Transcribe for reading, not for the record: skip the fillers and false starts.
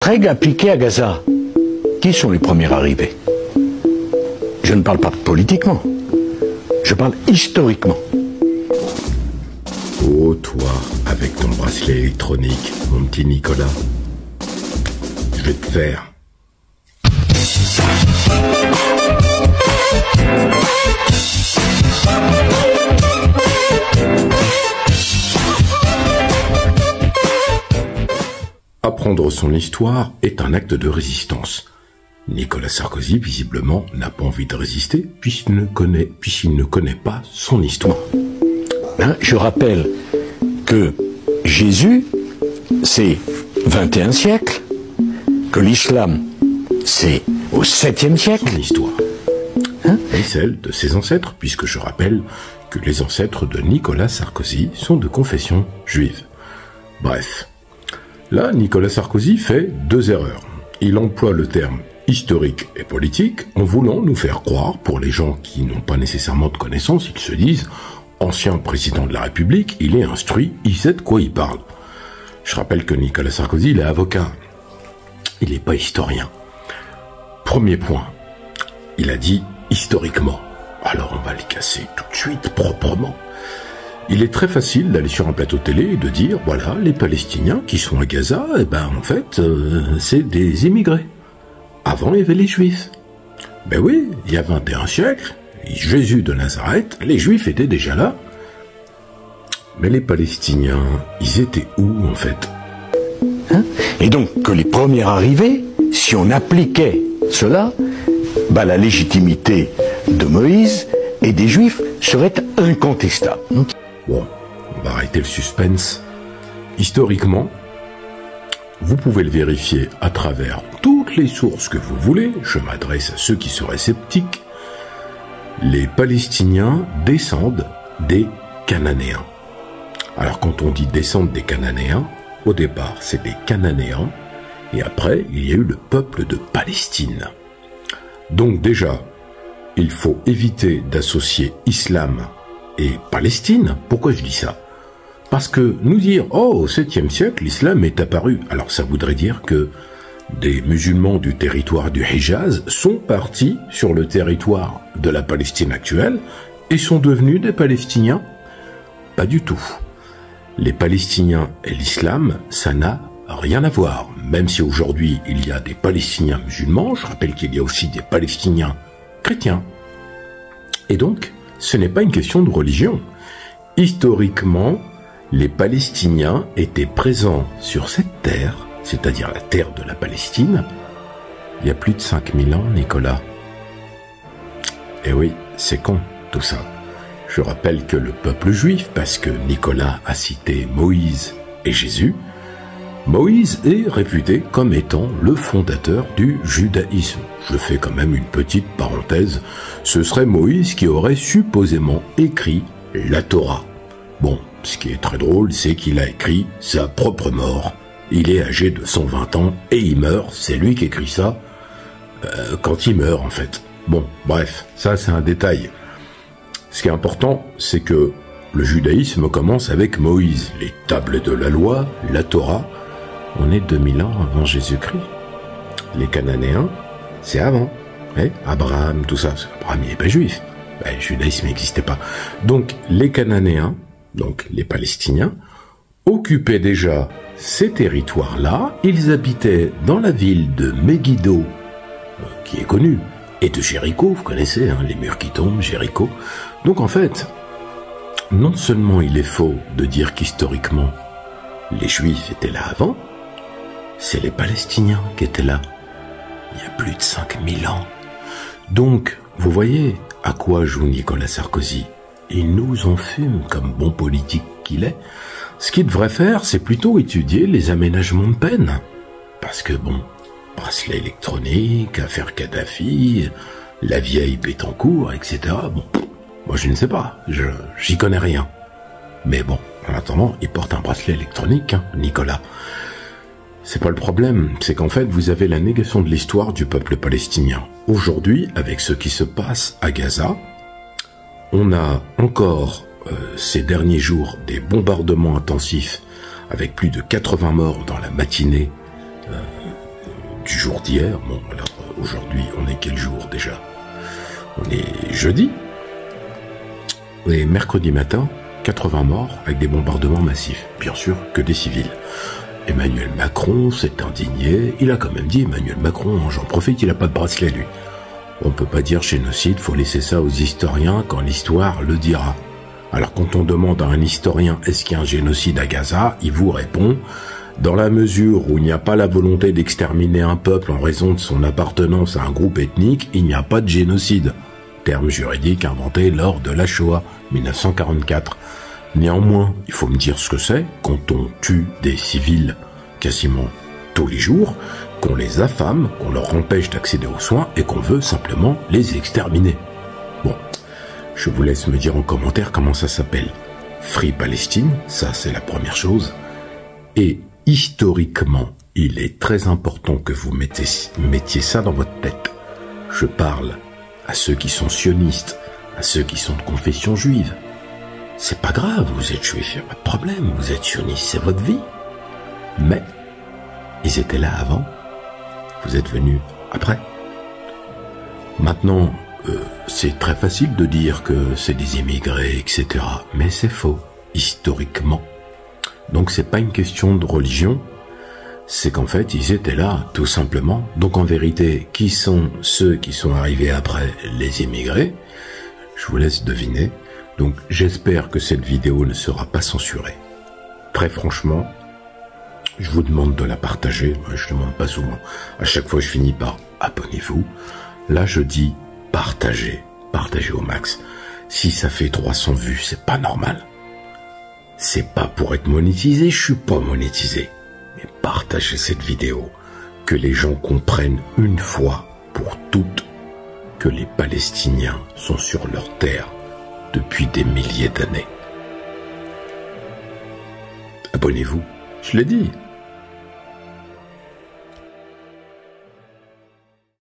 Règle appliquée à Gaza. Qui sont les premiers arrivés? Je ne parle pas politiquement. Je parle historiquement. Oh, toi, avec ton bracelet électronique, mon petit Nicolas. Je vais te faire. Apprendre son histoire est un acte de résistance. Nicolas Sarkozy, visiblement, n'a pas envie de résister puisqu'il ne connaît pas son histoire. Je rappelle que Jésus, c'est 21e siècle, que l'islam, c'est au 7e siècle. Son histoire. Et celle de ses ancêtres, puisque je rappelle que les ancêtres de Nicolas Sarkozy sont de confession juive. Bref. Là, Nicolas Sarkozy fait deux erreurs. Il emploie le terme historique et politique en voulant nous faire croire, pour les gens qui n'ont pas nécessairement de connaissances, ils se disent « ancien président de la République, il est instruit, il sait de quoi il parle ». Je rappelle que Nicolas Sarkozy, il est avocat. Il n'est pas historien. Premier point, il a dit « historiquement ». Alors on va le casser tout de suite, proprement. Il est très facile d'aller sur un plateau télé et de dire, voilà, les Palestiniens qui sont à Gaza, eh ben, en fait, c'est des immigrés. Avant, il y avait les Juifs. Ben oui, il y a 21 siècles, Jésus de Nazareth, les Juifs étaient déjà là. Mais les Palestiniens, ils étaient où, en fait? Et donc, que les premiers arrivés, si on appliquait cela, la légitimité de Moïse et des Juifs serait incontestable. Bon, on va arrêter le suspense. Historiquement, vous pouvez le vérifier à travers toutes les sources que vous voulez. Je m'adresse à ceux qui seraient sceptiques. Les Palestiniens descendent des Cananéens. Alors quand on dit descendre des Cananéens, au départ c'est des Cananéens, et après il y a eu le peuple de Palestine. Donc déjà, il faut éviter d'associer islam et Palestine. Pourquoi je dis ça? Parce que nous dire « Oh, au 7e siècle, l'islam est apparu », alors ça voudrait dire que des musulmans du territoire du Hijaz sont partis sur le territoire de la Palestine actuelle et sont devenus des Palestiniens? Pas du tout. Les Palestiniens et l'islam, ça n'a rien à voir. Même si aujourd'hui il y a des Palestiniens musulmans, je rappelle qu'il y a aussi des Palestiniens chrétiens. Et donc, ce n'est pas une question de religion. Historiquement, les Palestiniens étaient présents sur cette terre, c'est-à-dire la terre de la Palestine, il y a plus de 5000 ans, Nicolas. Et oui, c'est con, tout ça. Je rappelle que le peuple juif, parce que Nicolas a cité Moïse et Jésus, Moïse est réputé comme étant le fondateur du judaïsme. Je fais quand même une petite parenthèse. Ce serait Moïse qui aurait supposément écrit la Torah. Bon, ce qui est très drôle, c'est qu'il a écrit sa propre mort. Il est âgé de 120 ans et il meurt. C'est lui qui écrit ça quand il meurt, en fait. Bon, bref, ça c'est un détail. Ce qui est important, c'est que le judaïsme commence avec Moïse. Les tables de la loi, la Torah, on est 2000 ans avant Jésus-Christ. Les Cananéens, c'est avant. Abraham, tout ça. Abraham, il n'est pas juif. Le judaïsme n'existait pas. Donc, les Cananéens, donc les Palestiniens, occupaient déjà ces territoires-là. Ils habitaient dans la ville de Megiddo, qui est connue, et de Jéricho, vous connaissez, les murs qui tombent, Jéricho. Donc en fait, non seulement il est faux de dire qu'historiquement, les Juifs étaient là avant, c'est les Palestiniens qui étaient là, il y a plus de 5000 ans. Donc, vous voyez à quoi joue Nicolas Sarkozy? Il nous enfume comme bon politique qu'il est. Ce qu'il devrait faire, c'est plutôt étudier les aménagements de peine. Parce que bon, bracelet électronique, affaire Kadhafi, la vieille Bettencourt, etc. Bon, moi je ne sais pas, j'y connais rien. Mais bon, en attendant, il porte un bracelet électronique, Nicolas. C'est pas le problème, c'est qu'en fait vous avez la négation de l'histoire du peuple palestinien. Aujourd'hui, avec ce qui se passe à Gaza, on a encore ces derniers jours des bombardements intensifs avec plus de 80 morts dans la matinée du jour d'hier. Bon, alors aujourd'hui, on est quel jour déjà? On est jeudi. Et mercredi matin, 80 morts avec des bombardements massifs. Bien sûr que des civils. Emmanuel Macron s'est indigné. Il a quand même dit, Emmanuel Macron, j'en profite, il a pas de bracelet lui. On peut pas dire génocide, faut laisser ça aux historiens quand l'histoire le dira. Alors quand on demande à un historien est-ce qu'il y a un génocide à Gaza, il vous répond dans la mesure où il n'y a pas la volonté d'exterminer un peuple en raison de son appartenance à un groupe ethnique, il n'y a pas de génocide. Terme juridique inventé lors de la Shoah, 1944. Néanmoins, il faut me dire ce que c'est quand on tue des civils quasiment tous les jours, qu'on les affame, qu'on leur empêche d'accéder aux soins et qu'on veut simplement les exterminer. Bon, je vous laisse me dire en commentaire comment ça s'appelle. Free Palestine, ça c'est la première chose. Et historiquement, il est très important que vous mettiez ça dans votre tête. Je parle à ceux qui sont sionistes, à ceux qui sont de confession juive. C'est pas grave, vous êtes juif, il n'y a pas de problème, vous êtes sioniste, c'est votre vie. Mais, ils étaient là avant, vous êtes venus après. Maintenant, c'est très facile de dire que c'est des immigrés, etc. Mais c'est faux, historiquement. Donc c'est pas une question de religion, c'est qu'en fait, ils étaient là, tout simplement. Donc en vérité, qui sont ceux qui sont arrivés après les immigrés? Je vous laisse deviner. Donc j'espère que cette vidéo ne sera pas censurée. Très franchement, je vous demande de la partager. Je ne demande pas souvent. À chaque fois, je finis par abonnez-vous. Là, je dis partagez. Partagez au max. Si ça fait 300 vues, c'est pas normal. C'est pas pour être monétisé, je suis pas monétisé. Mais partagez cette vidéo. Que les gens comprennent une fois pour toutes que les Palestiniens sont sur leur terre depuis des milliers d'années. Abonnez-vous, je l'ai dit.